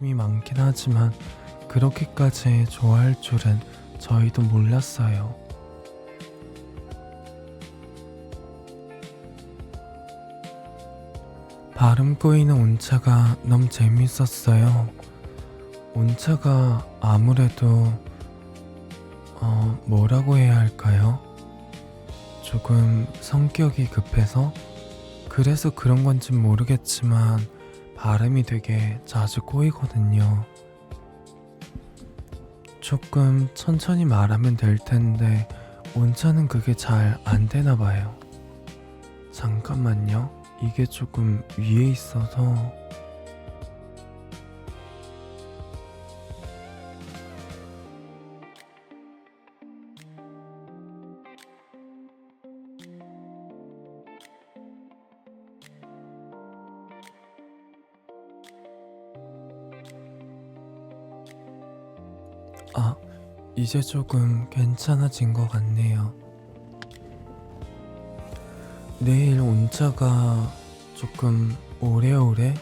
관심이 많긴 하지만 그렇게까지 좋아할 줄은 저희도 몰랐어요. 발음 꼬이는 온차가 너무 재밌었어요. 온차가 아무래도 뭐라고 해야 할까요? 조금 성격이 급해서 그래서 그런 건진 모르겠지만 발음이 되게 자주 꼬이거든요. 조금 천천히 말하면 될 텐데 온차는 그게 잘 안 되나 봐요. 잠깐만요. 이게 조금 위에 있어서 이제 조금 괜찮아진 것 같네요. 내일 온차가 조금 오래오래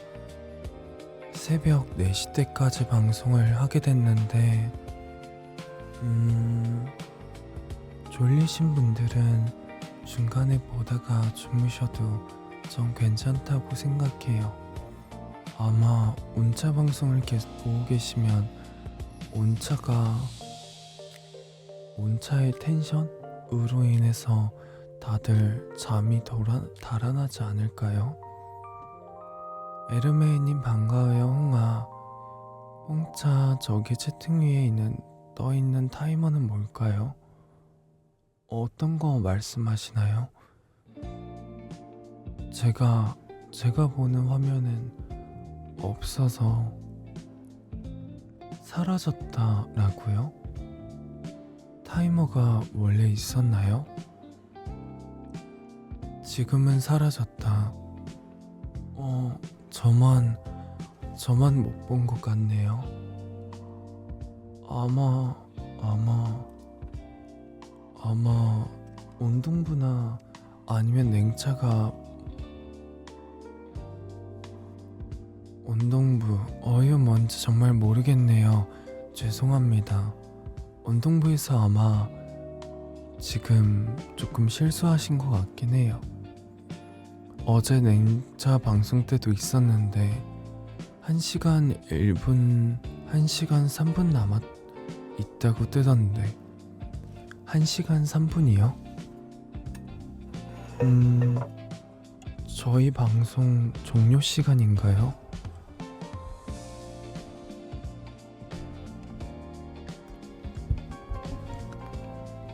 새벽 4시 때까지 방송을 하게 됐는데 졸리신 분들은 중간에 보다가 주무셔도 전 괜찮다고 생각해요. 아마 온차 방송을 계속 보고 계시면 온차의 텐션으로 인해서 다들 잠이 달아나지 않을까요? 에르메이님 반가워요. 홍차 저기 채팅 위에 떠있는 타이머는 뭘까요? 어떤 거 말씀하시나요? 제가 보는 화면은 없어서 사라졌다라고요? 타이머가 원래 있었나요? 지금은 사라졌다. 저만 못 본 것 같네요. 아마 온동부나 아니면 냉차가 온동부 어휴 뭔지 정말 모르겠네요. 죄송합니다. 온동부에서 아마 지금 조금 실수하신 것 같긴 해요. 어제 냉차 방송 때도 있었는데 1시간 1분, 1시간 3분 있다고 뜨던데 1시간 3분이요? 저희 방송 종료 시간인가요?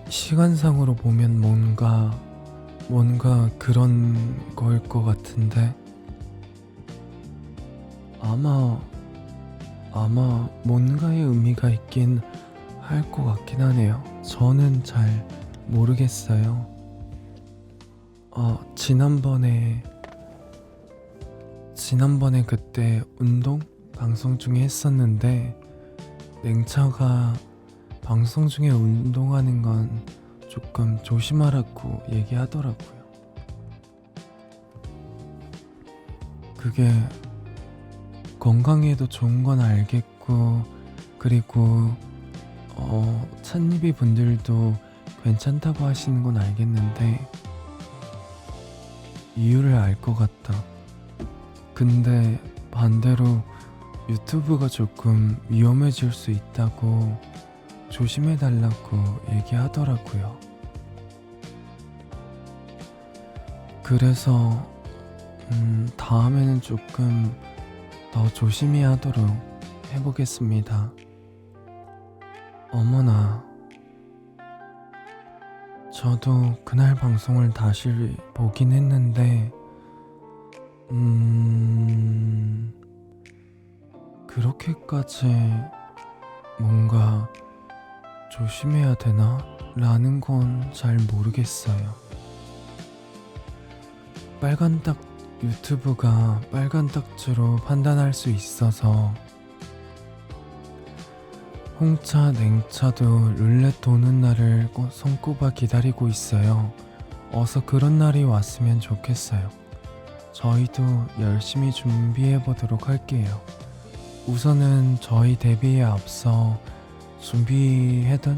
시간상으로 보면 뭔가 그런 거일 것 같은데 아마 뭔가의 의미가 있긴 할 것 같긴 하네요. 저는 잘 모르겠어요. 지난번에 그때 운동 방송 중에 했었는데 냉차가 방송 중에 운동하는 건 조금 조심하라고 얘기하더라고요. 그게 건강에도 좋은 건 알겠고 그리고 찬입이 분들도 괜찮다고 하시는 건 알겠는데 이유를 알 것 같다. 근데 반대로 유튜브가 조금 위험해질 수 있다고 조심해달라고 얘기하더라고요. 그래서 다음에는 조금 더 조심히 하도록 해보겠습니다. 어머나, 저도 그날 방송을 다시 보긴 했는데 그렇게까지 뭔가 조심해야 되나? 라는 건 잘 모르겠어요. 유튜브가 빨간 딱지로 판단할 수 있어서 홍차, 냉차도 룰렛 도는 날을 손꼽아 기다리고 있어요. 어서 그런 날이 왔으면 좋겠어요. 저희도 열심히 준비해 보도록 할게요. 우선은 저희 데뷔에 앞서 준비해둔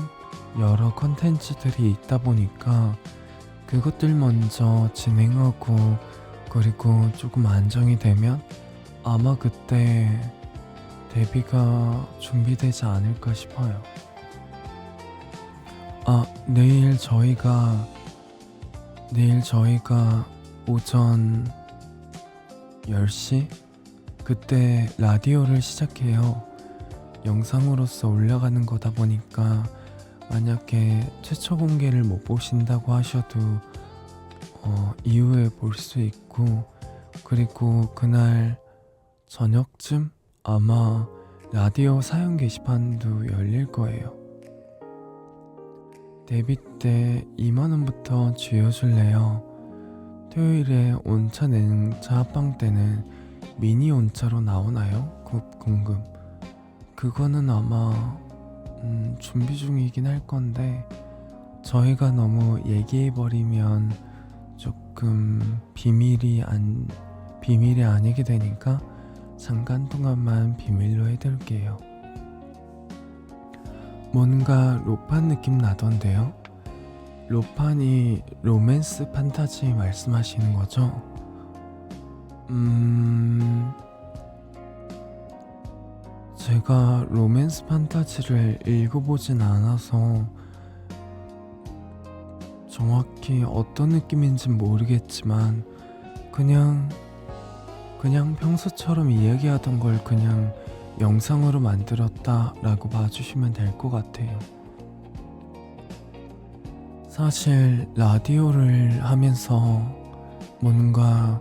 여러 컨텐츠들이 있다 보니까 그것들 먼저 진행하고, 그리고 조금 안정이 되면 아마 그때 데뷔가 준비되지 않을까 싶어요. 내일 저희가 오전 10시 그때 라디오를 시작해요. 영상으로서 올라가는 거다 보니까 만약에 최초 공개를 못 보신다고 하셔도 이후에 볼 수 있고, 그리고 그날 저녁쯤 아마 라디오 사연 게시판도 열릴 거예요. 데뷔 때 2만원부터 쥐어줄래요? 토요일에 온차 냉차 합방 때는 미니 온차로 나오나요? 궁금. 그거는 아마 준비 중이긴 할 건데, 저희가 너무 얘기해버리면 조금 비밀이 아니게 되니까 잠깐 동안만 비밀로 해둘게요. 뭔가 로판 느낌 나던데요? 로판이 로맨스 판타지 말씀하시는 거죠? 제가 로맨스 판타지를 읽어보진 않아서 정확히 어떤 느낌인진 모르겠지만 그냥 평소처럼 이야기하던 걸 그냥 영상으로 만들었다 라고 봐주시면 될 것 같아요. 사실 라디오를 하면서 뭔가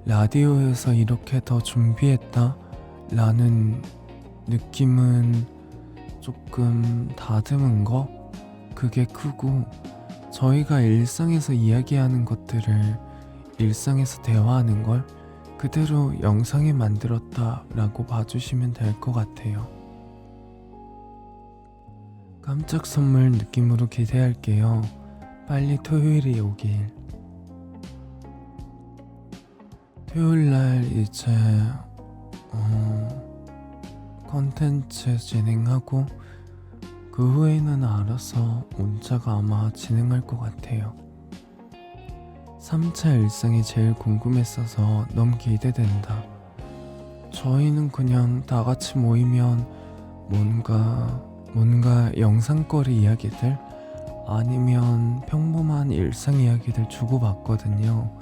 라디오에서 이렇게 더 준비했다 라는 느낌은 조금 다듬은 거? 그게 크고, 저희가 일상에서 이야기하는 것들을 일상에서 대화하는 걸 그대로 영상에 만들었다 라고 봐주시면 될 것 같아요. 깜짝 선물 느낌으로 기대할게요. 빨리 토요일이 오길. 토요일날 이제 컨텐츠 진행하고 그 후에는 알아서 온차가 아마 진행할 것 같아요. 3차 일상이 제일 궁금했어서 너무 기대된다. 저희는 그냥 다 같이 모이면 뭔가 영상거리 이야기들 아니면 평범한 일상 이야기들 주고받거든요.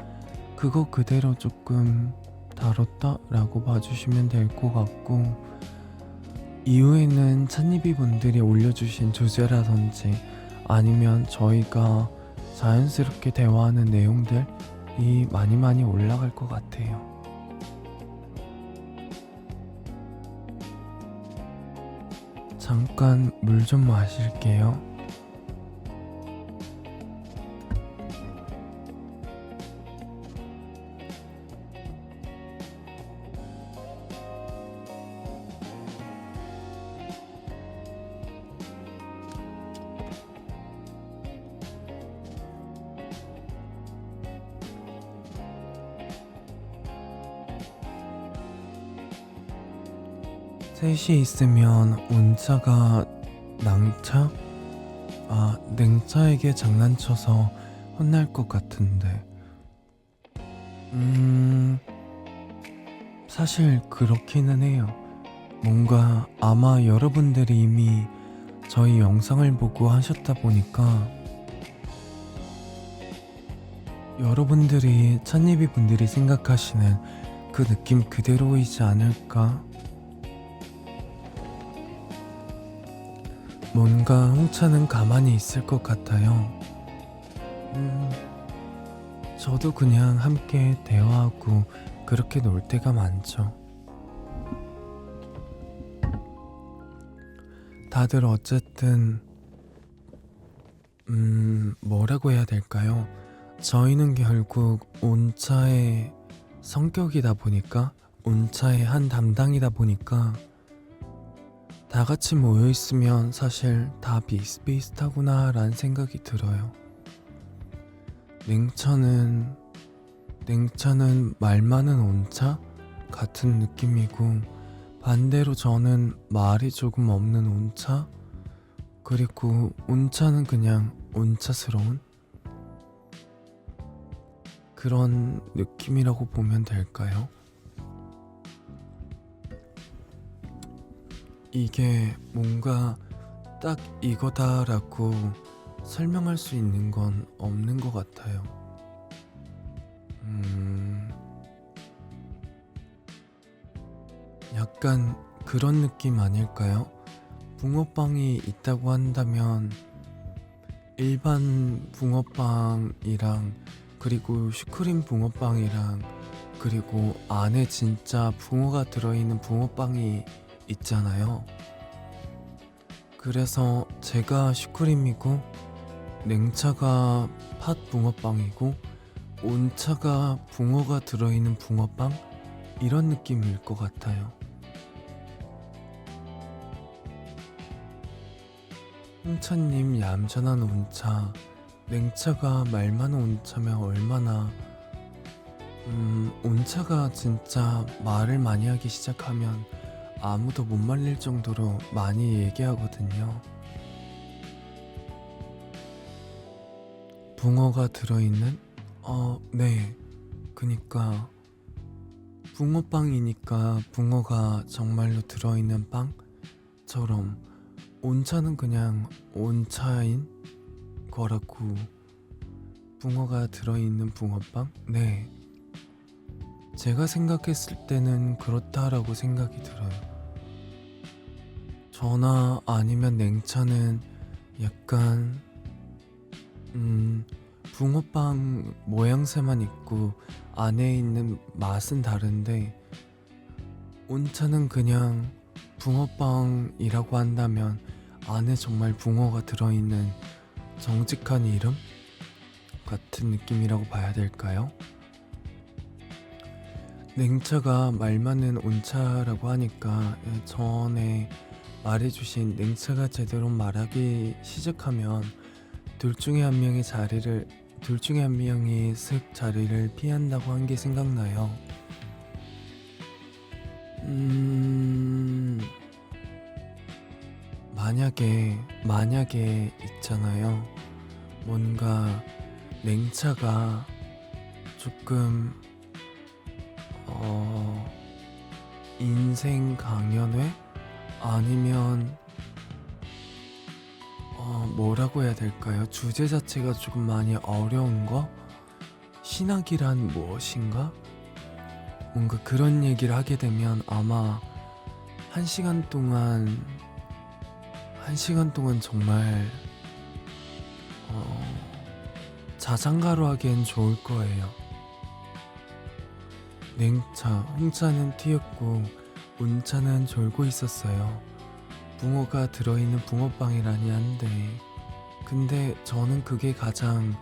그거 그대로 조금 다뤘다 라고 봐주시면 될 것 같고, 이후에는 찬이비 분들이 올려주신 주제라든지 아니면 저희가 자연스럽게 대화하는 내용들이 많이 올라갈 것 같아요. 잠깐 물 좀 마실게요. 셋이 있으면 온차가 낭차? 냉차에게 장난쳐서 혼날 것 같은데. 사실 그렇기는 해요. 뭔가 아마 여러분들이 이미 저희 영상을 보고 하셨다 보니까 여러분들이 찬예비 분들이 생각하시는 그 느낌 그대로이지 않을까? 뭔가 홍차는 가만히 있을 것 같아요. 저도 그냥 함께 대화하고 그렇게 놀 때가 많죠. 다들 어쨌든 뭐라고 해야 될까요? 저희는 결국 온차의 성격이다 보니까, 온차의 한 담당이다 보니까 다 같이 모여 있으면 사실 다 비슷비슷하구나 라는 생각이 들어요. 냉차는 말 많은 온차, 같은 느낌이고, 반대로 저는 말이 조금 없는 온차, 그리고 온차는 그냥 온차스러운 그런 느낌이라고 보면 될까요? 이게 뭔가 딱 이거다라고 설명할 수 있는 건 없는 것 같아요. 약간 그런 느낌 아닐까요? 붕어빵이 있다고 한다면 일반 붕어빵이랑, 그리고 슈크림 붕어빵이랑, 그리고 안에 진짜 붕어가 들어있는 붕어빵이 있잖아요. 그래서 제가 슈크림이고, 냉차가 팥 붕어빵이고, 온차가 붕어가 들어있는 붕어빵, 이런 느낌일 것 같아요. 홍차님 얌전한 온차, 냉차가 말 많은 온차면 얼마나, 온차가 진짜 말을 많이 하기 시작하면 아무도 못 말릴 정도로 많이 얘기하거든요. 붕어가 들어있는? 네. 그니까 붕어빵이니까 붕어가 정말로 들어있는 빵처럼 온차는 그냥 온차인 거라고. 붕어가 들어있는 붕어빵? 네. 제가 생각했을 때는 그렇다라고 생각이 들어요. 저나 아니면 냉차는 약간 붕어빵 모양새만 있고 안에 있는 맛은 다른데, 온차는 그냥 붕어빵이라고 한다면 안에 정말 붕어가 들어있는 정직한 이름 같은 느낌이라고 봐야 될까요? 냉차가 말 많은 온차라고 하니까, 전에 말해주신 냉차가 제대로 말하기 시작하면 둘 중에 한 명이 슥 자리를 피한다고 한 게 생각나요. 만약에 있잖아요. 뭔가 냉차가 조금 인생 강연회? 아니면 뭐라고 해야 될까요? 주제 자체가 조금 많이 어려운 거? 신학이란 무엇인가? 뭔가 그런 얘기를 하게 되면 아마 한 시간 동안 정말 자장가로 하기엔 좋을 거예요. 냉차, 홍차는 튀었고 온차는 졸고 있었어요. 붕어가 들어있는 붕어빵이라니 한데, 근데 저는 그게 가장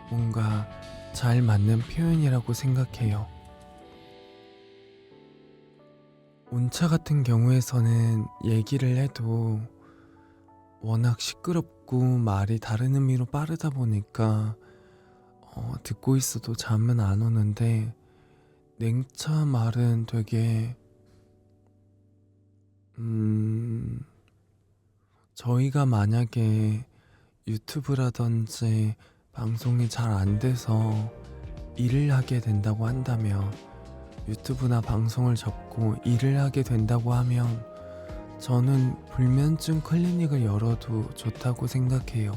뭔가 잘 맞는 표현이라고 생각해요. 온차 같은 경우에서는 얘기를 해도 워낙 시끄럽고 말이 다른 의미로 빠르다 보니까 듣고 있어도 잠은 안 오는데, 냉차 말은 되게 저희가 만약에 유튜브라든지 방송이 잘 안 돼서 일을 하게 된다고 한다면, 유튜브나 방송을 접고 일을 하게 된다고 하면 저는 불면증 클리닉을 열어도 좋다고 생각해요.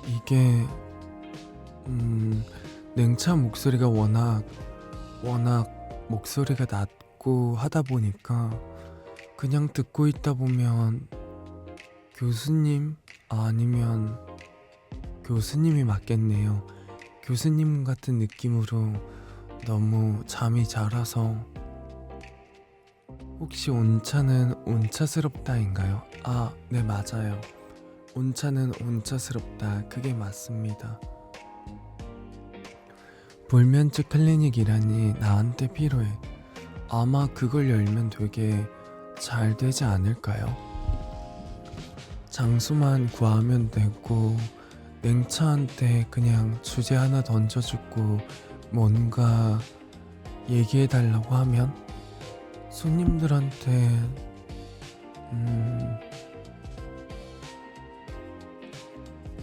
이게 냉차 목소리가 워낙 목소리가 낮고 하다 보니까 그냥 듣고 있다 보면 교수님, 아니면 교수님이 맞겠네요. 교수님 같은 느낌으로 너무 잠이 잘 와서. 혹시 온차는 온차스럽다인가요? 아, 네, 맞아요. 온차는 온차스럽다, 그게 맞습니다. 불면증 클리닉이라니 나한테 필요해. 아마 그걸 열면 되게 잘 되지 않을까요? 장소만 구하면 되고, 냉차한테 그냥 주제 하나 던져주고 뭔가 얘기해달라고 하면 손님들한테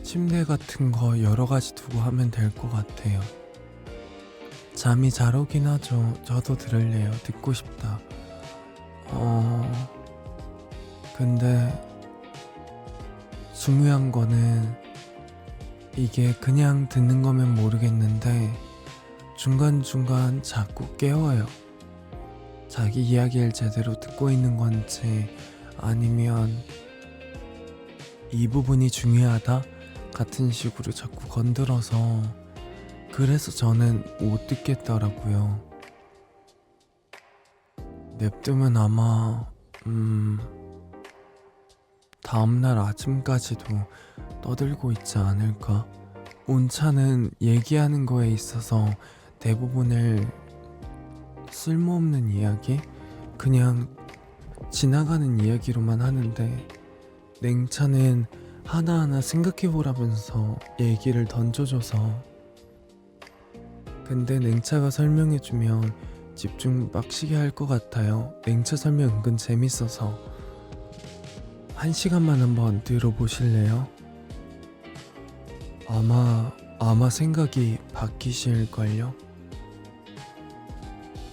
침대 같은 거 여러 가지 두고 하면 될 것 같아요. 잠이 잘 오긴 하죠. 저도 들을래요. 듣고 싶다. 근데 중요한 거는 이게 그냥 듣는 거면 모르겠는데 중간중간 자꾸 깨워요. 자기 이야기를 제대로 듣고 있는 건지 아니면 이 부분이 중요하다 같은 식으로 자꾸 건드려서 그래서 저는 못 듣겠더라고요. 냅두면 아마 다음날 아침까지도 떠들고 있지 않을까? 온차는 얘기하는 거에 있어서 대부분을 쓸모없는 이야기? 그냥 지나가는 이야기로만 하는데 냉차는 하나하나 생각해보라면서 얘기를 던져줘서 근데 냉차가 설명해주면 집중 빡시게 할 것 같아요. 냉차 설명 은근 재밌어서 1시간만 한번 들어보실래요? 아마 생각이 바뀌실걸요?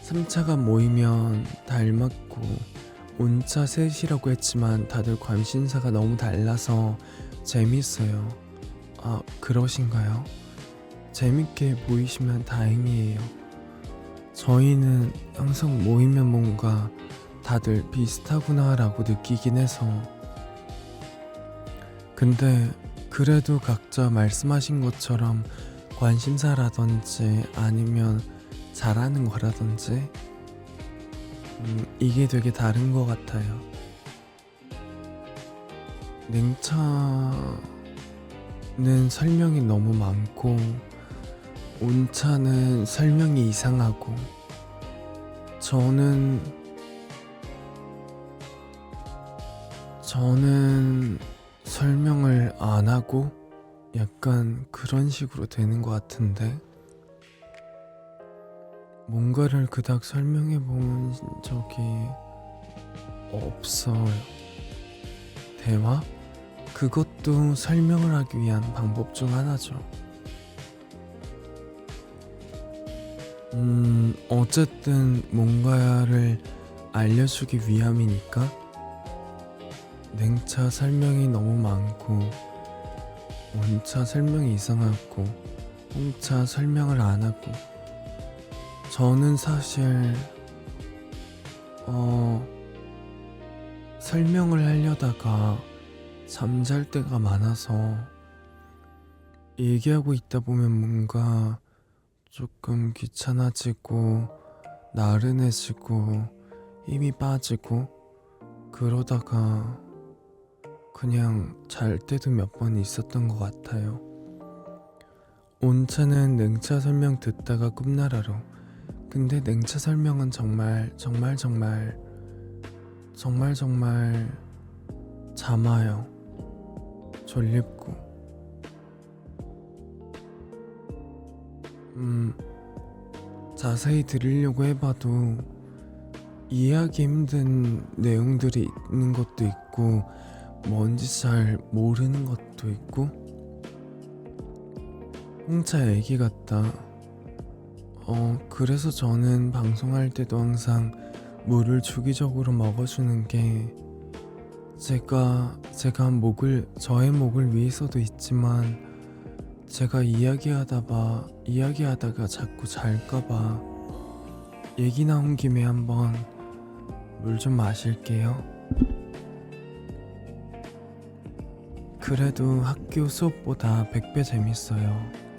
3차가 모이면 닮았고 온차 셋이라고 했지만 다들 관심사가 너무 달라서 재밌어요. 그러신가요? 재밌게 보이시면 다행이에요. 저희는 항상 모이면 뭔가 다들 비슷하구나 라고 느끼긴 해서 근데 그래도 각자 말씀하신 것처럼 관심사라든지 아니면 잘하는 거라든지 이게 되게 다른 것 같아요. 냉차는 설명이 너무 많고 온차는 설명이 이상하고 저는 설명을 안 하고 약간 그런 식으로 되는 것 같은데 뭔가를 그닥 설명해 본 적이 없어요. 대화? 그것도 설명을 하기 위한 방법 중 하나죠. 어쨌든 뭔가를 알려주기 위함이니까 냉차 설명이 너무 많고 온차 설명이 이상하고 홍차 설명을 안 하고 저는 사실 설명을 하려다가 잠잘 때가 많아서 얘기하고 있다 보면 뭔가 조금 귀찮아지고 나른해지고 힘이 빠지고 그러다가 그냥 잘 때도 몇 번 있었던 것 같아요. 온차는 냉차 설명 듣다가 꿈나라로 근데 냉차 설명은 정말 잠아요. 졸립고 자세히 들으려고 해봐도 이해하기 힘든 내용들이 있는 것도 있고 뭔지 잘 모르는 것도 있고 홍차 애기 같다. 그래서 저는 방송할 때도 항상 물을 주기적으로 먹어주는 게 제가 저의 목을 위해서도 있지만 제가 이야기하다가 자꾸 잘까봐 얘기 나온 김에 한번 물 좀 마실게요. 그래도 학교 수업보다 100배 재밌어요.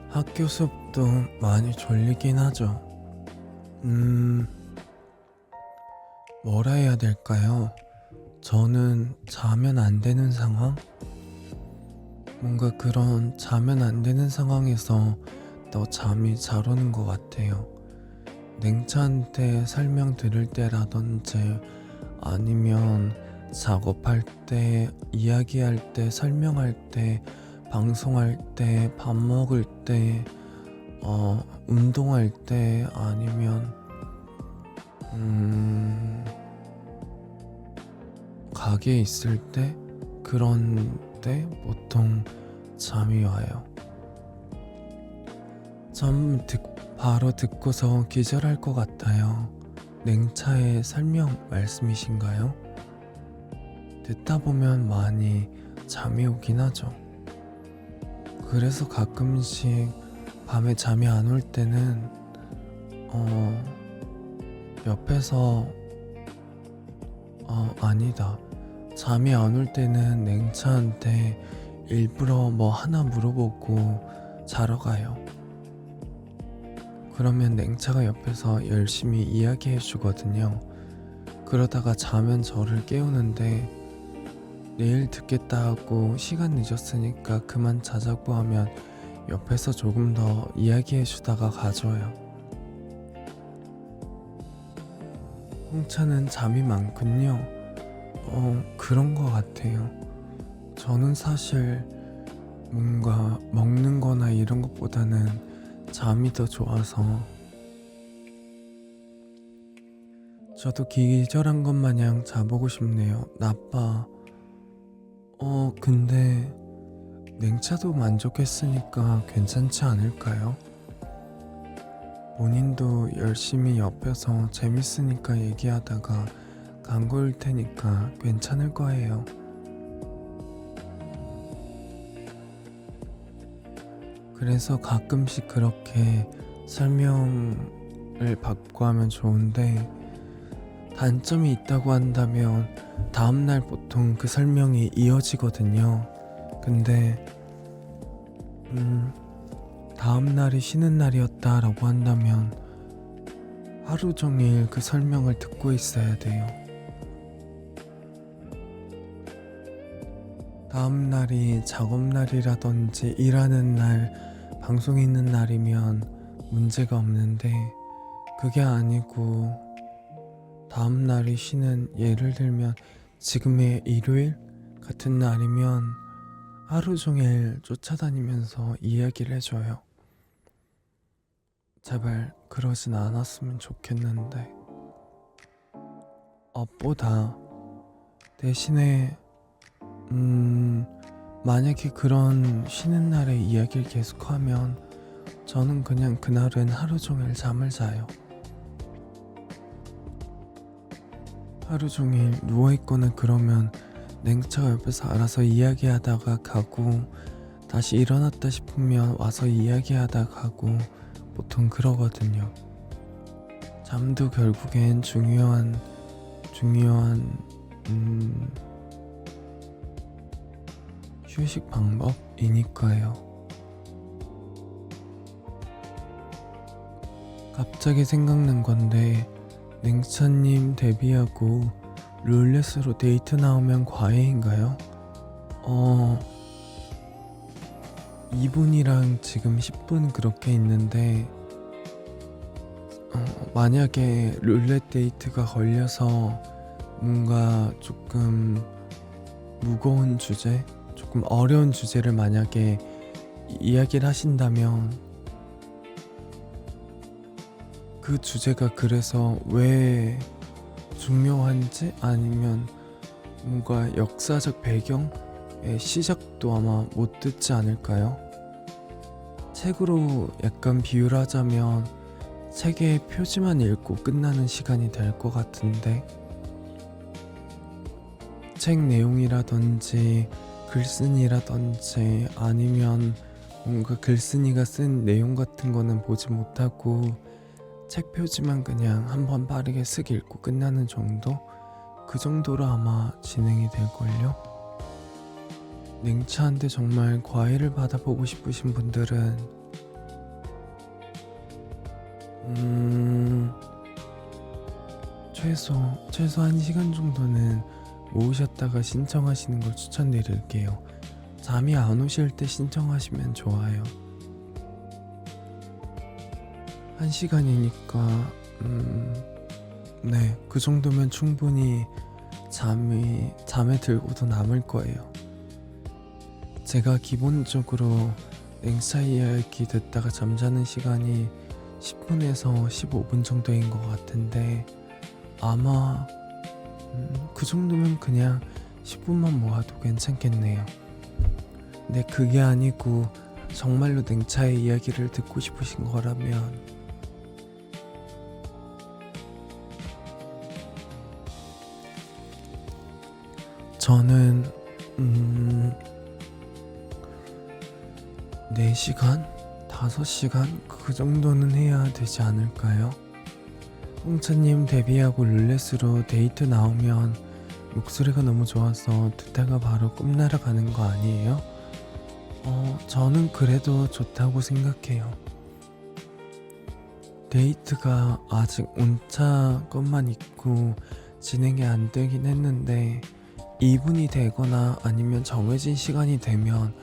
학교 수업도 많이 졸리긴 하죠. 뭐라 해야 될까요? 저는 자면 안 되는 상황? 뭔가 그런 자면 안 되는 상황에서 더 잠이 잘 오는 것 같아요. 냉차한테 설명 들을 때라든지 아니면 작업할 때, 이야기할 때, 설명할 때, 방송할 때, 밥 먹을 때, 운동할 때, 아니면 가게에 있을 때, 그런 때 보통 잠이 와요. 바로 듣고서 기절할 것 같아요. 냉차의 설명 말씀이신가요? 듣다 보면 많이 잠이 오긴 하죠. 그래서 가끔씩 밤에 잠이 안 올 때는 옆에서 아니다. 잠이 안 올 때는 냉차한테 일부러 뭐 하나 물어보고 자러 가요. 그러면 냉차가 옆에서 열심히 이야기해 주거든요. 그러다가 자면 저를 깨우는데 내일 듣겠다 하고 시간 늦었으니까 그만 자자고 하면 옆에서 조금 더 이야기해 주다가 가줘요. 홍차는 잠이 많군요. 그런 것 같아요. 저는 사실 뭔가 먹는 거나 이런 것보다는 잠이 더 좋아서 저도 기절한 것 마냥 자보고 싶네요. 나빠. 근데 냉차도 만족했으니까 괜찮지 않을까요? 본인도 열심히 옆에서 재밌으니까 얘기하다가 광고일 테니까 괜찮을 거예요. 그래서 가끔씩 그렇게 설명을 받고 하면 좋은데 단점이 있다고 한다면 다음날 보통 그 설명이 이어지거든요. 근데 다음날이 쉬는 날이었다라고 한다면 하루 종일 그 설명을 듣고 있어야 돼요. 다음날이 작업날이라든지 일하는 날, 방송이 있는 날이면 문제가 없는데 그게 아니고 다음날이 쉬는, 예를 들면 지금의 일요일 같은 날이면 하루 종일 쫓아다니면서 이야기를 해줘요. 제발 그러진 않았으면 좋겠는데. 업보다 대신에 만약에 그런 쉬는 날에 이야기를 계속하면 저는 그냥 그날은 하루 종일 잠을 자요. 하루 종일 누워있거나 그러면 냉차가 옆에서 알아서 이야기하다가 가고 다시 일어났다 싶으면 와서 이야기하다가 가고 보통 그러거든요. 잠도 결국엔 중요한 휴식 방법이니까요. 갑자기 생각난 건데 냉차님 데뷔하고 룰렛으로 데이트 나오면 과외인가요? 2분이랑 지금 10분 그렇게 있는데 만약에 룰렛 데이트가 걸려서 뭔가 조금 무거운 주제, 조금 어려운 주제를 만약에 이야기를 하신다면 그 주제가 그래서 왜 중요한지 아니면 뭔가 역사적 배경의 시작도 아마 못 듣지 않을까요? 책으로 약간 비유를 하자면 책의 표지만 읽고 끝나는 시간이 될 것 같은데 책 내용이라든지 글쓴이라든지 아니면 뭔가 글쓴이가 쓴 내용 같은 거는 보지 못하고 책 표지만 그냥 한번 빠르게 쓱 읽고 끝나는 정도? 그 정도로 아마 진행이 될걸요? 냉차한테 정말 과외를 받아보고 싶으신 분들은 최소 1시간 정도는 모으셨다가 신청하시는 걸 추천드릴게요. 잠이 안 오실 때 신청하시면 좋아요. 1시간이니까 네, 그 정도면 충분히 잠에 들고도 남을 거예요. 제가 기본적으로 냉차 이야기 듣다가 잠자는 시간이 10분에서 15분 정도인 것 같은데 아마 그 정도면 그냥 10분만 모아도 괜찮겠네요. 근데 그게 아니고 정말로 냉차의 이야기를 듣고 싶으신 거라면 저는 4시간? 5시간? 그 정도는 해야 되지 않을까요? 홍차님 데뷔하고 룰렛으로 데이트 나오면 목소리가 너무 좋아서 듣다가 바로 꿈나라 가는 거 아니에요? 저는 그래도 좋다고 생각해요. 데이트가 아직 온차 것만 있고 진행이 안 되긴 했는데 2분이 되거나 아니면 정해진 시간이 되면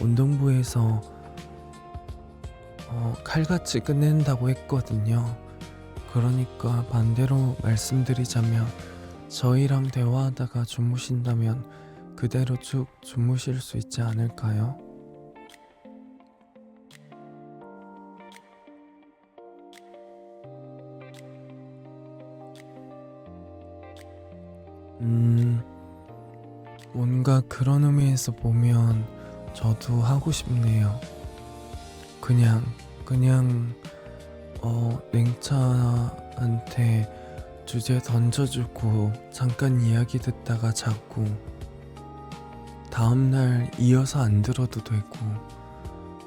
운동부에서 칼같이 끝낸다고 했거든요. 그러니까 반대로 말씀드리자면 저희랑 대화하다가 주무신다면 그대로 쭉 주무실 수 있지 않을까요? 뭔가 그런 의미에서 보면 저도 하고 싶네요. 그냥 냉차한테 주제 던져주고 잠깐 이야기 듣다가 자고 다음날 이어서 안 들어도 되고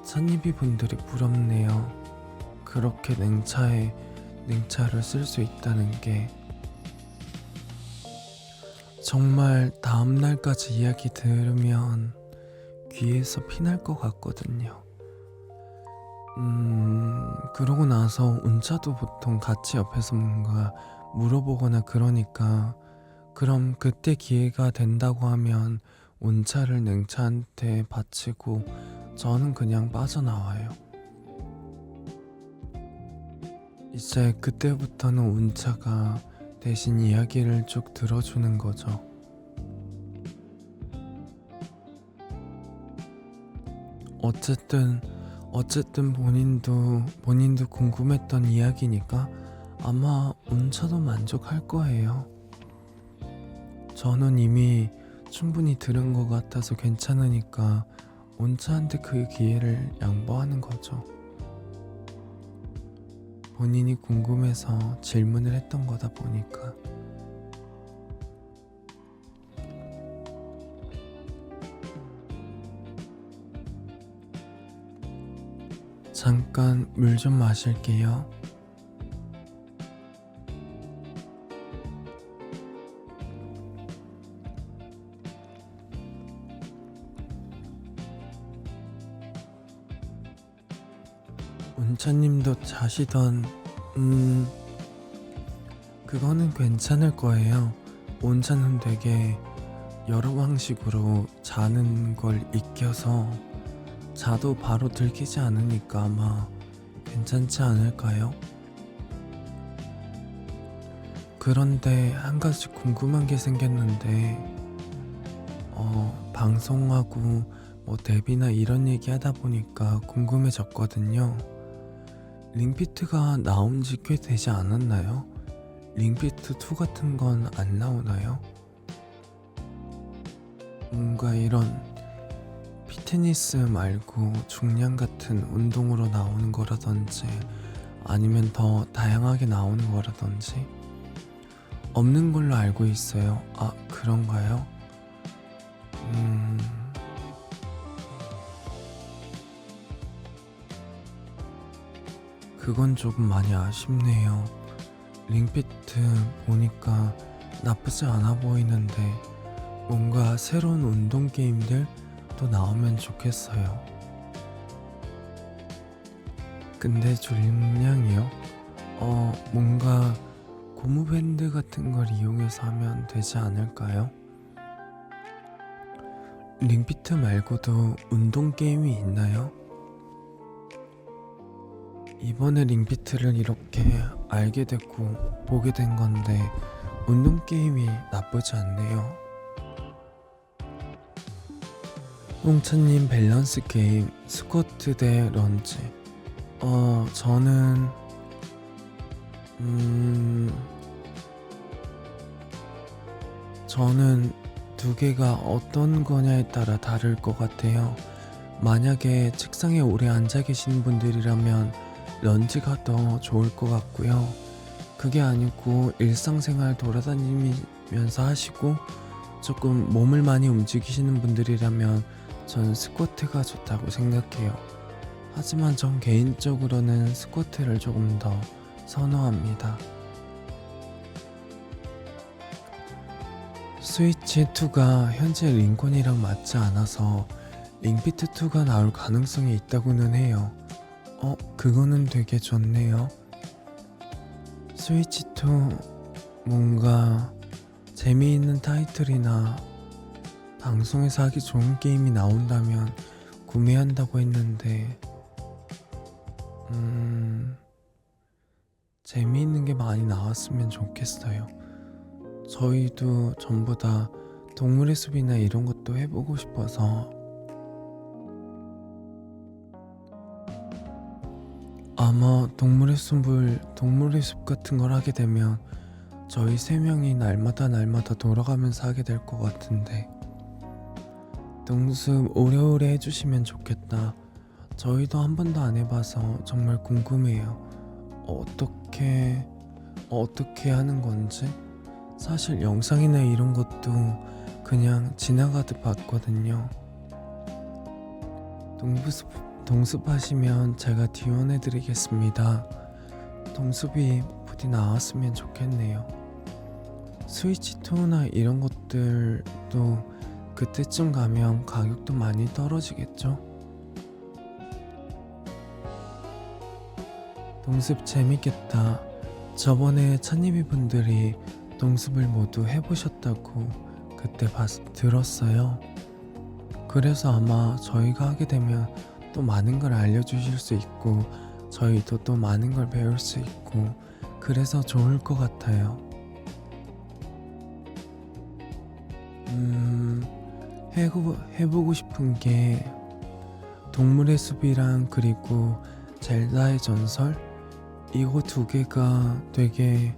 찬이비 분들이 부럽네요. 그렇게 냉차를 쓸 수 있다는 게 정말 다음날까지 이야기 들으면 귀에서 피날 것 같거든요. 그러고 나서 운차도 보통 같이 옆에서 뭔가 물어보거나 그러니까 그럼 그때 기회가 된다고 하면 운차를 냉차한테 바치고 저는 그냥 빠져나와요. 이제 그때부터는 운차가 대신 이야기를 쭉 들어주는 거죠. 어쨌든 본인도 궁금했던 이야기니까 아마 운차도 만족할 거예요. 저는 이미 충분히 들은 것 같아서 괜찮으니까 운차한테 그 기회를 양보하는 거죠. 본인이 궁금해서 질문을 했던 거다 보니까. 잠깐 물 좀 마실게요. 운차님도 자시던 그거는 괜찮을 거예요. 온차는 되게 여러 방식으로 자는 걸 익혀서 자도 바로 들키지 않으니까 아마 괜찮지 않을까요? 그런데 한 가지 궁금한 게 생겼는데 방송하고 뭐 데뷔나 이런 얘기 하다 보니까 궁금해졌거든요. 링피트가 나온 지 꽤 되지 않았나요? 링피트 2 같은 건 안 나오나요? 뭔가 이런 피트니스 말고 중량 같은 운동으로 나오는 거라든지 아니면 더 다양하게 나오는 거라든지 없는 걸로 알고 있어요. 아, 그런가요? 그건 조금 많이 아쉽네요. 링피트 보니까 나쁘지 않아 보이는데 뭔가 새로운 운동 게임들 또 나오면 좋겠어요. 근데 중량이요? 뭔가 고무밴드 같은 걸 이용해서 하면 되지 않을까요? 링피트 말고도 운동 게임이 있나요? 이번에 링피트를 이렇게 알게 됐고 보게 된 건데 운동 게임이 나쁘지 않네요. 홍차님 밸런스 게임 스쿼트 대 런지. 저는 저는 두 개가 어떤 거냐에 따라 다를 것 같아요. 만약에 책상에 오래 앉아 계시는 분들이라면 런지가 더 좋을 것 같고요. 그게 아니고 일상생활 돌아다니면서 하시고 조금 몸을 많이 움직이시는 분들이라면 전 스쿼트가 좋다고 생각해요. 하지만 전 개인적으로는 스쿼트를 조금 더 선호합니다. 스위치2가 현재 링콘이랑 맞지 않아서 링피트2가 나올 가능성이 있다고는 해요. 그거는 되게 좋네요. 스위치2 뭔가 재미있는 타이틀이나 방송에서 하기 좋은 게임이 나온다면 구매한다고 했는데 재미있는 게 많이 나왔으면 좋겠어요. 저희도 전부 다 동물의 숲이나 이런 것도 해보고 싶어서 아마 동물의 숲 같은 걸 하게 되면 저희 세 명이 날마다 돌아가면서 하게 될 것 같은데 동숲 오래오래 해주시면 좋겠다. 저희도 한 번도 안 해봐서 정말 궁금해요. 어떻게 하는 건지. 사실 영상이나 이런 것도 그냥 지나가듯 봤거든요. 동숲 하시면 제가 지원해드리겠습니다. 동숲이 부디 나왔으면 좋겠네요. 스위치2나 이런 것들도 그때쯤 가면 가격도 많이 떨어지겠죠? 동숲 재밌겠다. 저번에 찬님이 분들이 동숲을 모두 해보셨다고 그때 들었어요. 그래서 아마 저희가 하게 되면 또 많은 걸 알려주실 수 있고 저희도 또 많은 걸 배울 수 있고 그래서 좋을 것 같아요. 해보고 싶은 게 동물의 숲이랑 그리고 젤다의 전설 이거 두 개가 되게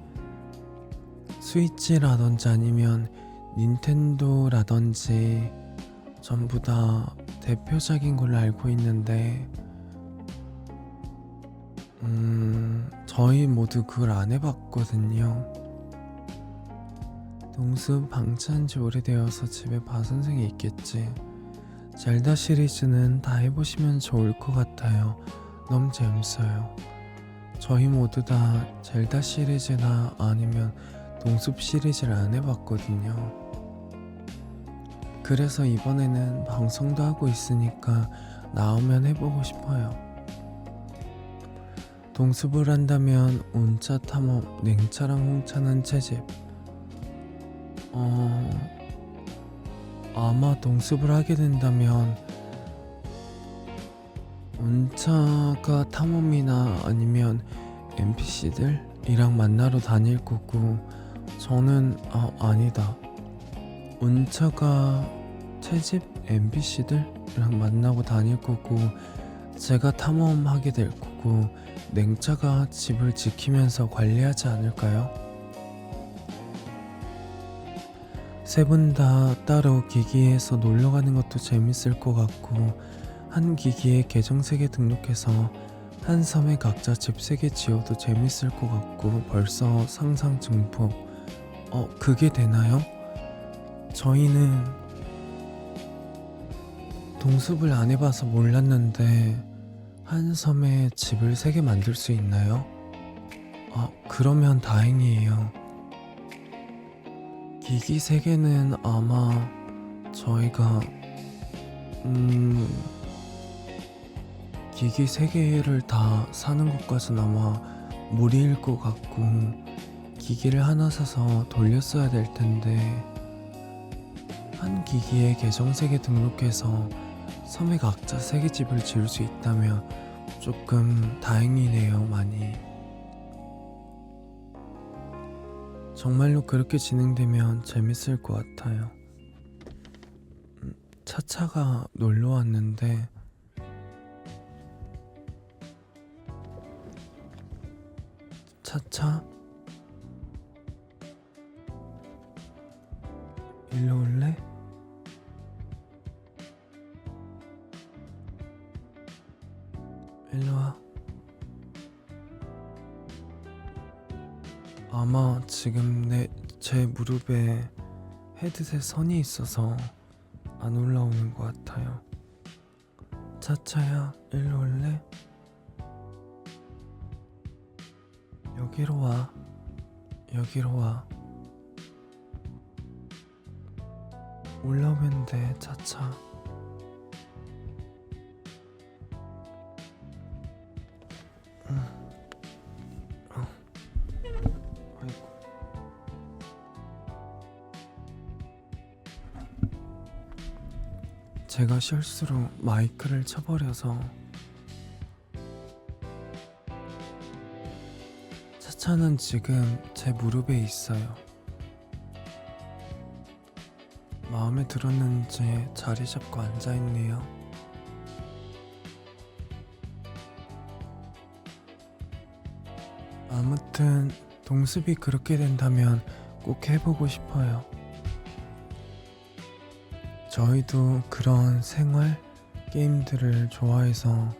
스위치라든지 아니면 닌텐도라든지 전부 다 대표작인 걸로 알고 있는데 저희 모두 그걸 안 해봤거든요. 동숲 방치한 지 오래되어서 집에 바선생이 있겠지. 젤다 시리즈는 다 해보시면 좋을 것 같아요. 너무 재밌어요. 저희 모두 다 젤다 시리즈나 아니면 동숲 시리즈를 안 해봤거든요. 그래서 이번에는 방송도 하고 있으니까 나오면 해보고 싶어요. 동숲을 한다면 온차 탐험, 냉차랑 홍차는 채집. 아마 동숲을 하게 된다면 온차가 탐험이나 아니면 NPC들이랑 만나러 다닐 거고 저는 아니다. 온차가 채집 NPC들이랑 만나고 다닐 거고 제가 탐험하게 될 거고 냉차가 집을 지키면서 관리하지 않을까요? 세 분 다 따로 기기에서 놀러가는 것도 재밌을 것 같고 한 기기에 계정 3개 등록해서 한 섬에 각자 집 3개 지어도 재밌을 것 같고 벌써 상상 증폭. 그게 되나요? 저희는 동숲을 안 해봐서 몰랐는데 한 섬에 집을 3개 만들 수 있나요? 그러면 다행이에요. 기기 3개는 아마 저희가 기기 3개를 다 사는 것까지는 아마 무리일 것 같고 기기를 하나 사서 돌렸어야 될 텐데 한 기기에 계정 3개 등록해서 섬에 각자 3개 집을 지을 수 있다면 조금 다행이네요, 많이. 정말로 그렇게 진행되면 재밌을 것 같아요. 차차가 놀러 왔는데 차차? 일로 올래? 일로 와. 아마 지금 제 무릎에 헤드셋 선이 있어서 안 올라오는 것 같아요. 차차야, 일로 올래? 여기로 와. 여기로 와. 올라오면 돼, 차차. 아이고. 제가 실수로 마이크를 쳐버려서 차차는 지금 제 무릎에 있어요. 마음에 들었는지 자리 잡고 앉아있네요. 아무튼 동습이 그렇게 된다면 꼭 해보고 싶어요. 저희도 그런 생활 게임들을 좋아해서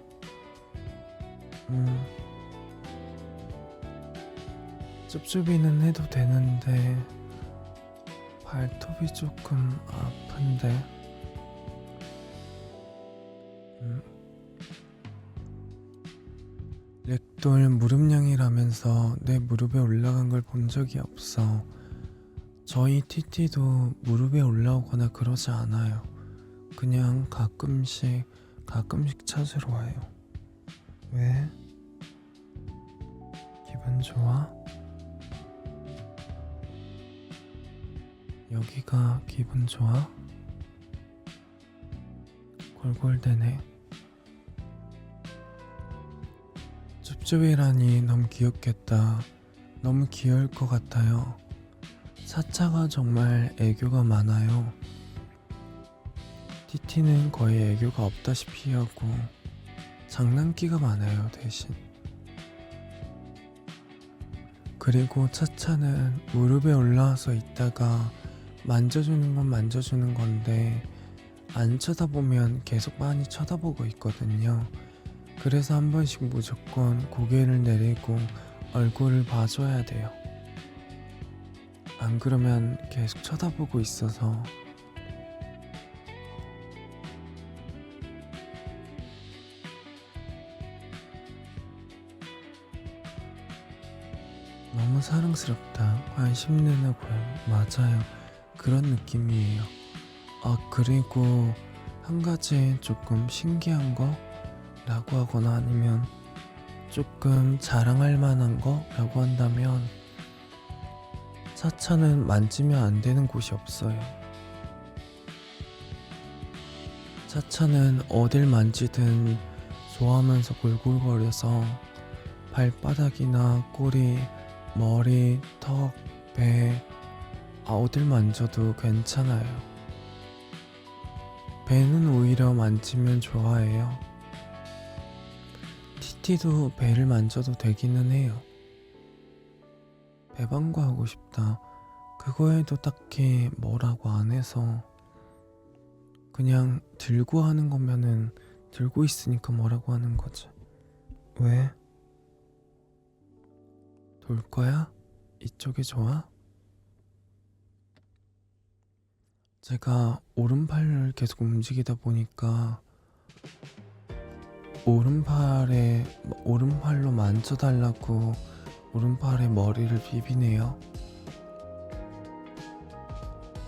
찝찝이는 해도 되는데 발톱이 조금 아픈데 렉돌 무릎냥이라면서 내 무릎에 올라간 걸 본 적이 없어. 저희 티티도 무릎에 올라오거나 그러지 않아요. 그냥 가끔씩 찾으러 와요. 왜? 기분 좋아? 여기가 기분 좋아? 골골대네. 쭈쭈이라니 너무 귀엽겠다. 너무 귀여울 것 같아요. 차차가 정말 애교가 많아요. 티티는 거의 애교가 없다시피 하고 장난기가 많아요, 대신. 그리고 차차는 무릎에 올라와서 있다가 만져주는 건 만져주는 건데 안 쳐다보면 계속 많이 쳐다보고 있거든요. 그래서 한 번씩 무조건 고개를 내리고 얼굴을 봐줘야 돼요. 안 그러면 계속 쳐다보고 있어서. 너무 사랑스럽다. 관심 있는 고양. 맞아요. 그런 느낌이에요. 그리고 한 가지 조금 신기한 거 라고 하거나 아니면 조금 자랑할 만한 거 라고 한다면 차차는 만지면 안 되는 곳이 없어요. 차차는 어딜 만지든 좋아하면서 골골거려서 발바닥이나 꼬리, 머리, 턱, 배, 어딜 만져도 괜찮아요. 배는 오히려 만지면 좋아해요. 티티도 배를 만져도 되기는 해요. 배방구 하고 싶다. 그거에도 딱히 뭐라고 안 해서 그냥 들고 하는 거면은 들고 있으니까 뭐라고 하는 거지. 왜? 돌 거야? 이쪽이 좋아? 제가 오른팔을 계속 움직이다 보니까 오른팔로 만져달라고 오른팔에 머리를 비비네요.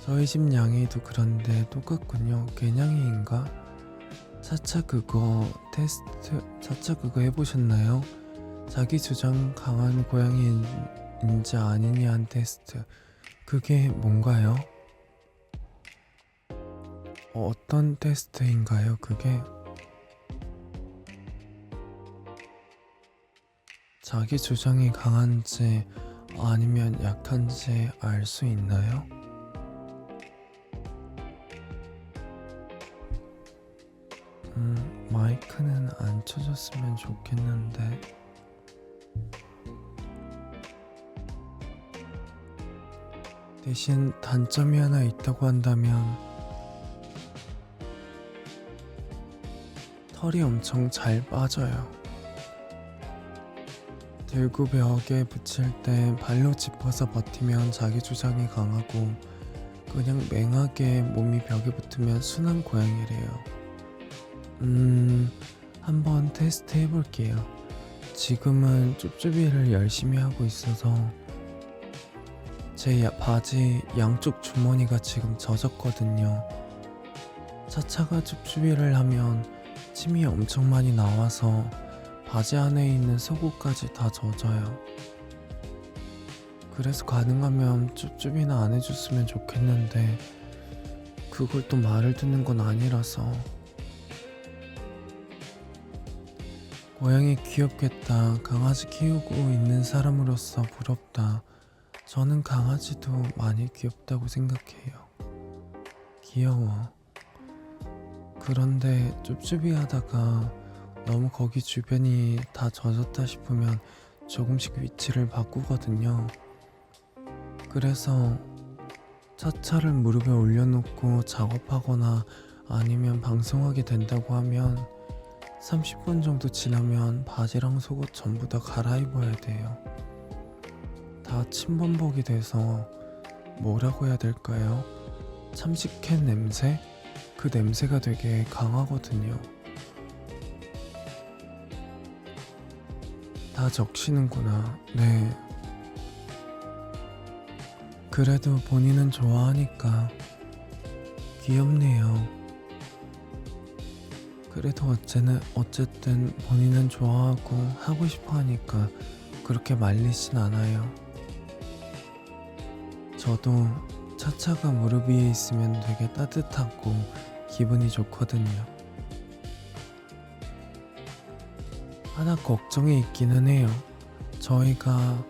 저희 집 냥이도 그런데 똑같군요. 개냥이인가? 차차 그거 해보셨나요? 자기 주장 강한 고양이인지 아니냐는 테스트. 그게 뭔가요? 어떤 테스트인가요, 그게? 자기 주장이 강한지 아니면 약한지 알 수 있나요? 마이크는 안 쳐줬으면 좋겠는데. 대신 단점이 하나 있다고 한다면 털이 엄청 잘 빠져요. 들고 벽에 붙일 때 발로 짚어서 버티면 자기 주장이 강하고 그냥 맹하게 몸이 벽에 붙으면 순한 고양이래요. 한번 테스트 해볼게요. 지금은 쭈쭈비를 열심히 하고 있어서 제 바지 양쪽 주머니가 지금 젖었거든요. 차차가 쭈쭈비를 하면 침이 엄청 많이 나와서 바지 안에 있는 속옷까지 다 젖어요. 그래서 가능하면 쭈쭈비는 안 해줬으면 좋겠는데 그걸 또 말을 듣는 건 아니라서. 고양이 귀엽겠다. 강아지 키우고 있는 사람으로서 부럽다. 저는 강아지도 많이 귀엽다고 생각해요. 귀여워. 그런데 쭈쭈비 하다가 너무 거기 주변이 다 젖었다 싶으면 조금씩 위치를 바꾸거든요. 그래서 차차를 무릎에 올려놓고 작업하거나 아니면 방송하게 된다고 하면 30분 정도 지나면 바지랑 속옷 전부 다 갈아입어야 돼요. 다 침범벅이 돼서 뭐라고 해야 될까요? 참치캔 냄새? 그 냄새가 되게 강하거든요. 다 적시는구나. 네. 그래도 본인은 좋아하니까 귀엽네요. 그래도 어쨌든 본인은 좋아하고 하고 싶어 하니까 그렇게 말리진 않아요. 저도 차차가 무릎 위에 있으면 되게 따뜻하고 기분이 좋거든요. 하나 걱정이 있기는 해요. 저희가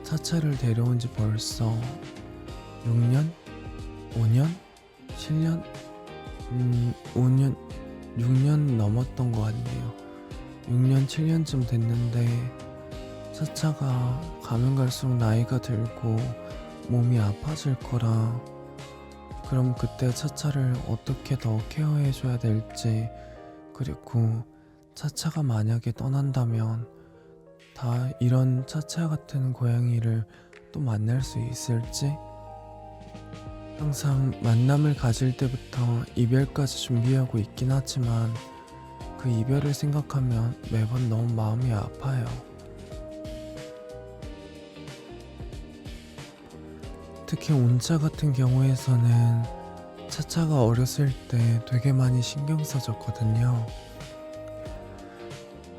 차차를 데려온 지 벌써 6년? 5년? 7년? 5년? 6년 넘었던 것 같네요. 6년, 7년쯤 됐는데 차차가 가면 갈수록 나이가 들고 몸이 아파질 거라. 그럼 그때 차차를 어떻게 더 케어해줘야 될지, 그리고 차차가 만약에 떠난다면 다 이런 차차 같은 고양이를 또 만날 수 있을지. 항상 만남을 가질 때부터 이별까지 준비하고 있긴 하지만 그 이별을 생각하면 매번 너무 마음이 아파요. 특히 온차 같은 경우에서는 차차가 어렸을 때 되게 많이 신경 써줬거든요.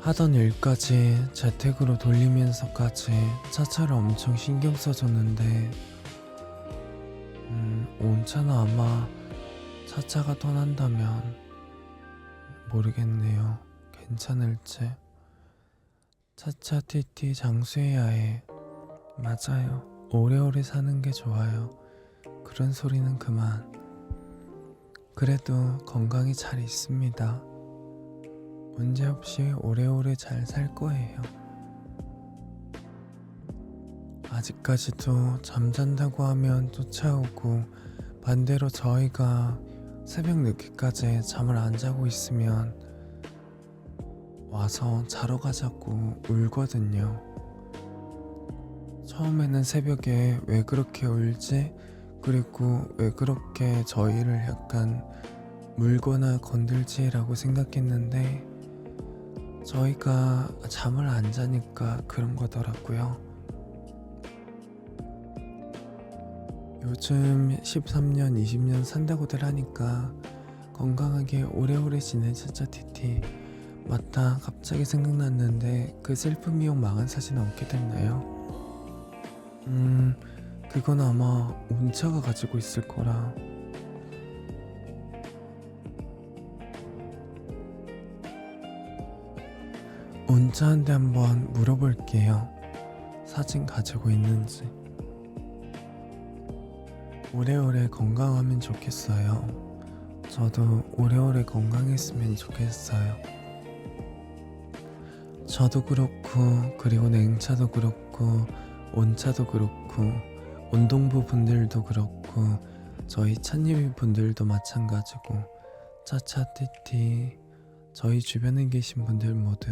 하던 일까지 재택으로 돌리면서까지 차차를 엄청 신경 써줬는데 온차는 아마 차차가 떠난다면 모르겠네요. 괜찮을지. 차차 티티 장수해야 해. 맞아요. 오래오래 사는 게 좋아요. 그런 소리는 그만. 그래도 건강히 잘 있습니다. 문제없이 오래오래 잘 살 거예요. 아직까지도 잠잔다고 하면 쫓아오고, 반대로 저희가 새벽 늦게까지 잠을 안 자고 있으면 와서 자러 가자고 울거든요. 처음에는 새벽에 왜 그렇게 울지? 그리고 왜 그렇게 저희를 약간 물거나 건들지라고 생각했는데 저희가 잠을 안 자니까 그런 거더라고요. 요즘 13년, 20년 산다고들 하니까 건강하게 오래오래 지낸 차차티티. 맞다, 갑자기 생각났는데 그 셀프 미용 망한 사진 어떻게 됐나요? 그건 아마 온차가 가지고 있을 거라. 온차한테 한번 물어볼게요. 사진 가지고 있는지. 오래오래 건강하면 좋겠어요. 저도 오래오래 건강했으면 좋겠어요. 저도 그렇고, 그리고 냉차도 그렇고, 온차도 그렇고, 운동부 분들도 그렇고, 저희 찬유이 분들도 마찬가지고, 차차티티, 저희 주변에 계신 분들 모두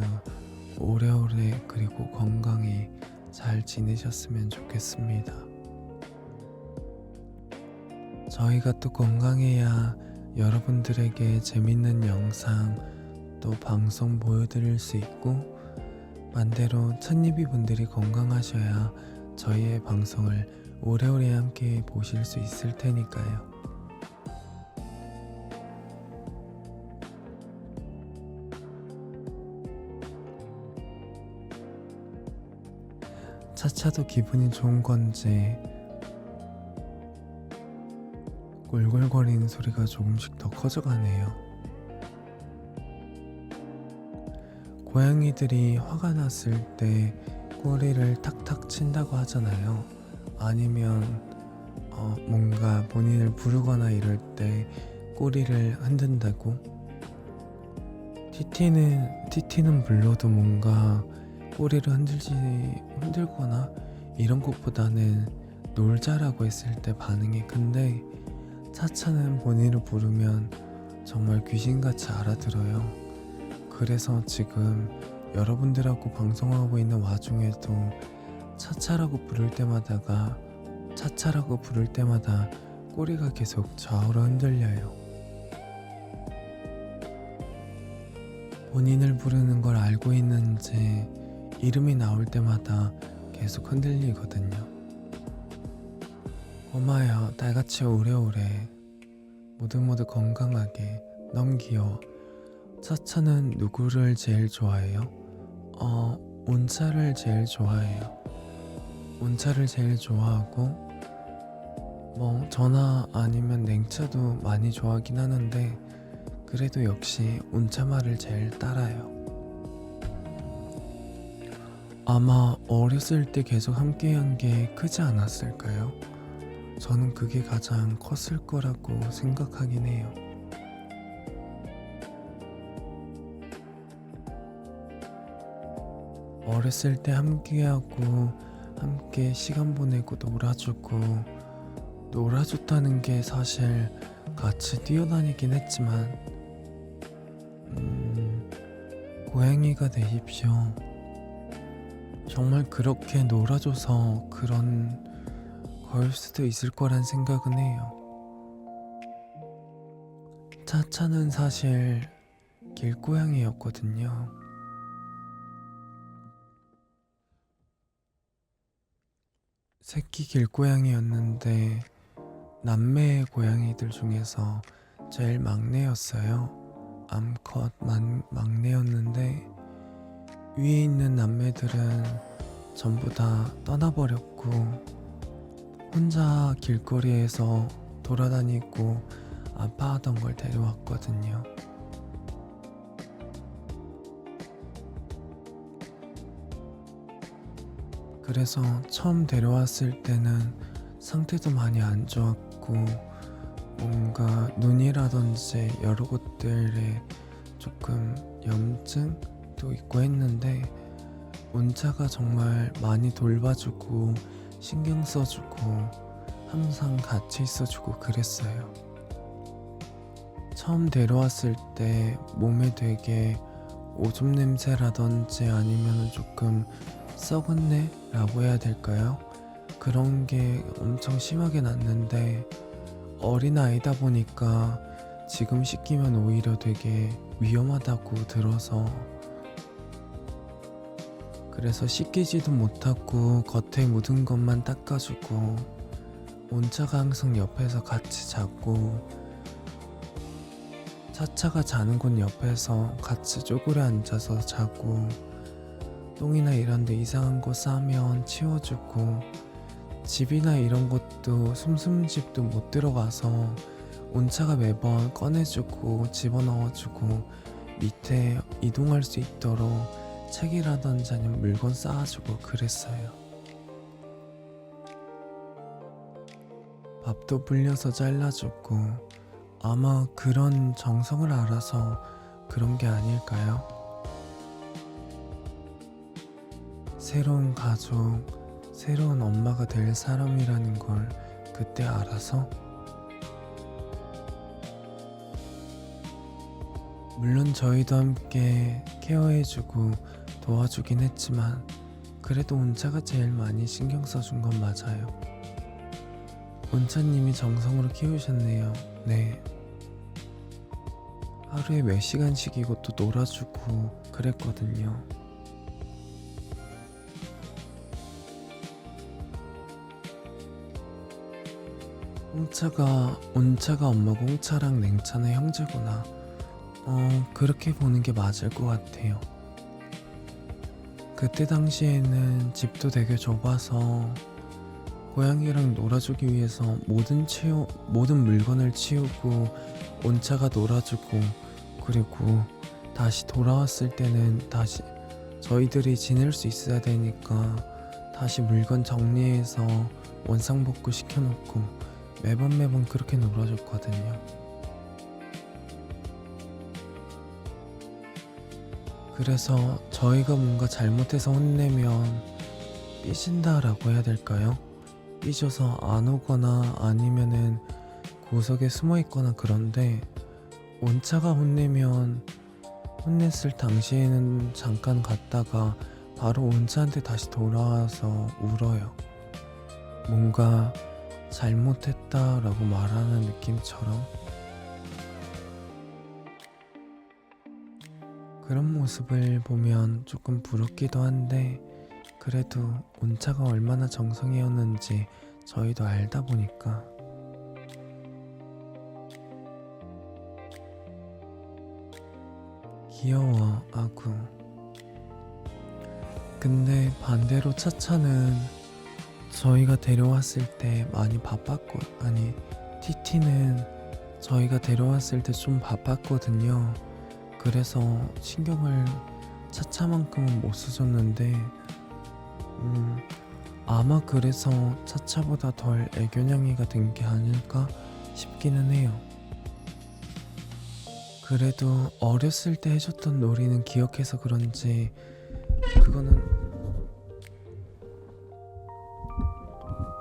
오래오래 그리고 건강히 잘 지내셨으면 좋겠습니다. 저희가 또 건강해야 여러분들에게 재밌는 영상 또 방송 보여드릴 수 있고, 반대로 찬이비 분들이 건강하셔야 저희의 방송을 오래오래 함께 보실 수 있을 테니까요. 차차도 기분이 좋은 건지 꿀꿀거리는 소리가 조금씩 더 커져가네요. 고양이들이 화가 났을 때 꼬리를 탁탁 친다고 하잖아요. 아니면 뭔가 본인을 부르거나 이럴 때 꼬리를 흔든다고. 티티는 불러도 뭔가 꼬리를 흔들거나 이런 것보다는 놀자라고 했을 때 반응이 큰데, 차차는 본인을 부르면 정말 귀신같이 알아들어요. 그래서 지금 여러분들하고 방송하고 있는 와중에도 차차라고 부를 때마다 꼬리가 계속 좌우로 흔들려요. 본인을 부르는 걸 알고 있는지 이름이 나올 때마다 계속 흔들리거든요. 고마워요. 달같이 오래오래 모두 건강하게. 너무 귀여워. 차차는 누구를 제일 좋아해요? 온차를 제일 좋아해요. 온차를 제일 좋아하고, 저나 아니면 냉차도 많이 좋아하긴 하는데, 그래도 역시 온차 말을 제일 따라요. 아마 어렸을 때 계속 함께한 게 크지 않았을까요? 저는 그게 가장 컸을 거라고 생각하긴 해요. 어렸을 때 함께하고 함께 시간 보내고 놀아줬다는 게 사실 같이 뛰어다니긴 했지만, 고양이가 되십시오. 정말 그렇게 놀아줘서 그런 거일 수도 있을 거란 생각은 해요. 차차는 사실 길고양이였거든요. 새끼 길고양이였는데 남매 고양이들 중에서 제일 막내였어요. 암컷 막내였는데 위에 있는 남매들은 전부 다 떠나버렸고 혼자 길거리에서 돌아다니고 아파하던 걸 데려왔거든요. 그래서 처음 데려왔을 때는 상태도 많이 안 좋았고, 뭔가 눈이라든지 여러 곳들에 조금 염증도 있고 했는데, 온차가 정말 많이 돌봐주고 신경 써주고 항상 같이 있어주고 그랬어요. 처음 데려왔을 때 몸에 되게 오줌 냄새라든지 아니면 조금 썩은 내라고 해야 될까요? 그런 게 엄청 심하게 났는데, 어린아이다 보니까 지금 씻기면 오히려 되게 위험하다고 들어서, 그래서 씻기지도 못하고 겉에 묻은 것만 닦아주고, 온차가 항상 옆에서 같이 자고, 차차가 자는 곳 옆에서 같이 쪼그려 앉아서 자고, 똥이나 이런 데 이상한 거 싸면 치워주고, 집이나 이런 것도 숨숨집도 못 들어가서 온차가 매번 꺼내주고 집어넣어주고 밑에 이동할 수 있도록 책이라든지 아니면 물건 쌓아주고 그랬어요. 밥도 불려서 잘라주고 아마 그런 정성을 알아서 그런 게 아닐까요? 새로운 가족, 새로운 엄마가 될 사람이라는 걸 그때 알아서. 물론 저희도 함께 케어해주고 도와주긴 했지만 그래도 온차가 제일 많이 신경 써준 건 맞아요. 온차님이 정성으로 키우셨네요. 네. 하루에 몇 시간씩 이것도 놀아주고 그랬거든요. 온차가 엄마고 홍차랑 냉차는 형제구나. 그렇게 보는 게 맞을 것 같아요. 그때 당시에는 집도 되게 좁아서 고양이랑 놀아주기 위해서 모든 물건을 치우고 온차가 놀아주고, 그리고 다시 돌아왔을 때는 다시 저희들이 지낼 수 있어야 되니까 다시 물건 정리해서 원상복구 시켜놓고 매번 그렇게 놀아줬거든요. 그래서 저희가 뭔가 잘못해서 혼내면 삐진다라고 해야 될까요? 삐져서 안 오거나 아니면은 구석에 숨어 있거나 그런데, 온차가 혼냈을 당시에는 잠깐 갔다가 바로 온차한테 다시 돌아와서 울어요. 뭔가 잘못했다라고 말하는 느낌처럼. 그런 모습을 보면 조금 부럽기도 한데, 그래도 온차가 얼마나 정성이었는지 저희도 알다 보니까. 귀여워, 아구. 근데 반대로 차차는 저희가 데려왔을 때 많이 바빴고, 아니, 티티는 저희가 데려왔을 때 좀 바빴거든요. 그래서 신경을 차차만큼은 못 써줬는데, 아마 그래서 차차보다 덜 애교냥이가 된 게 아닐까 싶기는 해요. 그래도 어렸을 때 해줬던 놀이는 기억해서 그런지 그거는.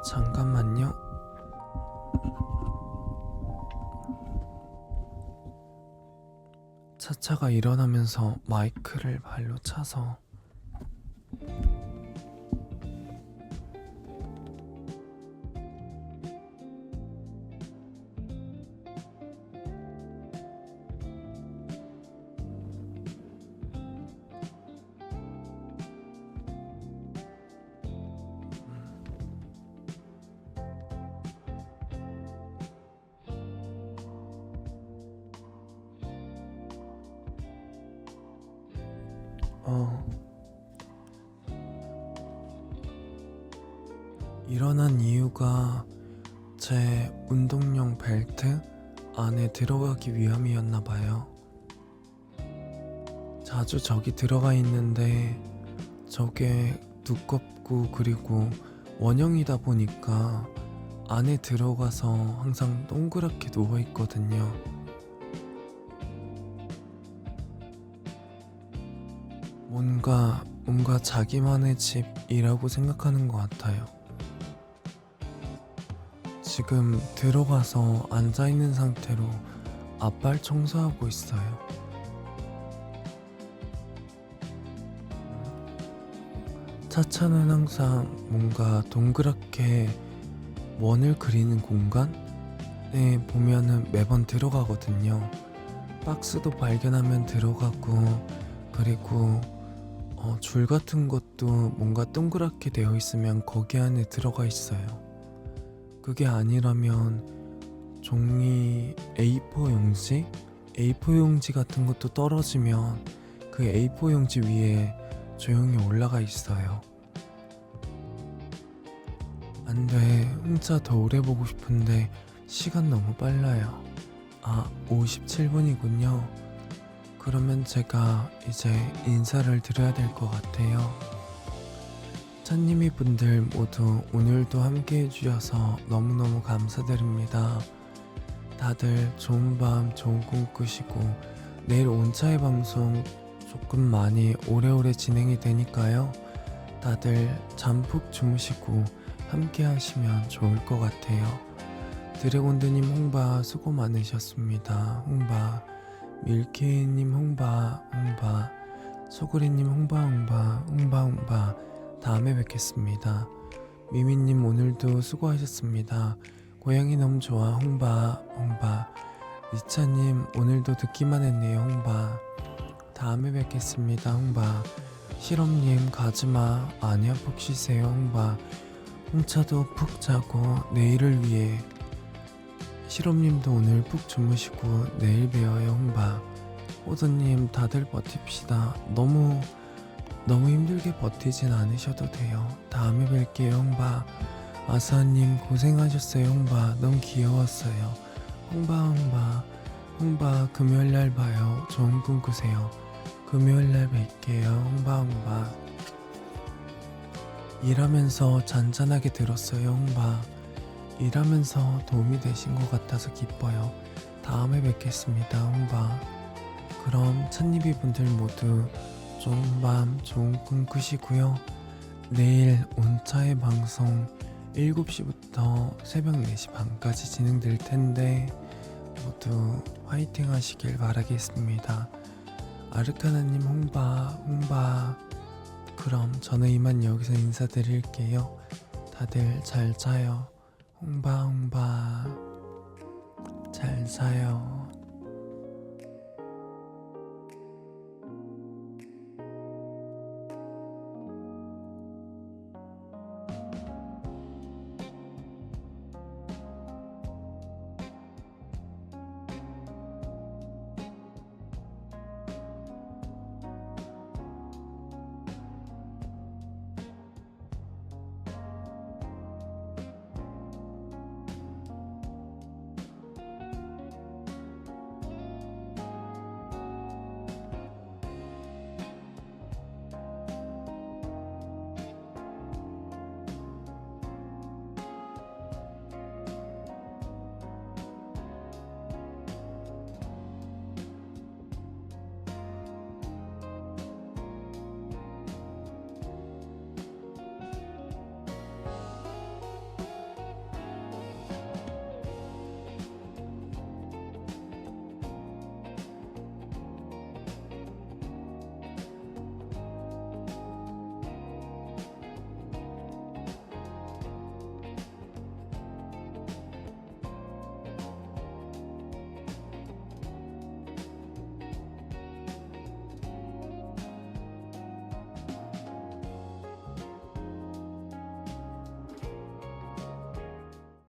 잠깐만요. 차차가 일어나면서 마이크를 발로 차서. 일어난 이유가 제 운동용 벨트 안에 들어가기 위함이었나봐요. 자주 저기 들어가 있는데 저게 두껍고 그리고 원형이다 보니까 안에 들어가서 항상 동그랗게 누워있거든요. 뭔가 자기만의 집이라고 생각하는 것 같아요. 지금 들어가서 앉아있는 상태로 앞발 청소하고 있어요. 차차는 항상 뭔가 동그랗게 원을 그리는 공간에 보면은 매번 들어가거든요. 박스도 발견하면 들어가고, 그리고 줄 같은 것도 뭔가 동그랗게 되어 있으면 거기 안에 들어가 있어요. 그게 아니라면 종이 A4 용지 같은 것도 떨어지면 그 A4 용지 위에 조용히 올라가 있어요. 안돼, 혼자 더 오래 보고 싶은데 시간 너무 빨라요. 57분이군요. 그러면 제가 이제 인사를 드려야 될 것 같아요. 찬님이 분들 모두 오늘도 함께 해주셔서 너무너무 감사드립니다. 다들 좋은 밤 좋은 꿈 꾸시고 내일 온차의 방송 조금 많이 오래오래 진행이 되니까요. 다들 잠 푹 주무시고 함께 하시면 좋을 것 같아요. 드래곤드님 홍바 수고 많으셨습니다. 홍바 밀케이님 홍바 소그리님 홍바 다음에 뵙겠습니다. 미미님 오늘도 수고하셨습니다. 고양이 너무 좋아 홍바 리차님 오늘도 듣기만 했네요. 홍바 다음에 뵙겠습니다. 홍바 실험님 가지마 아니야 푹 쉬세요. 홍바 홍차도 푹 자고 내일을 위해 실험님도 오늘 푹 주무시고 내일 뵈어요. 홍바 호두님 다들 버팁시다. 너무 힘들게 버티진 않으셔도 돼요. 다음에 뵐게요. 홍바 아사님 고생하셨어요. 홍바 너무 귀여웠어요. 홍바 금요일날 봐요. 좋은 꿈 꾸세요. 금요일날 뵐게요. 홍바 일하면서 잔잔하게 들었어요. 홍바 일하면서 도움이 되신 것 같아서 기뻐요. 다음에 뵙겠습니다. 홍바 그럼 찬니비 분들 모두 좋은 밤 좋은 꿈 꾸시고요. 내일 온차의 방송 7시부터 새벽 4시 반까지 진행될 텐데 모두 화이팅 하시길 바라겠습니다. 아르카나님 홍바 그럼 저는 이만 여기서 인사드릴게요. 다들 잘 자요. 홍바 잘 자요.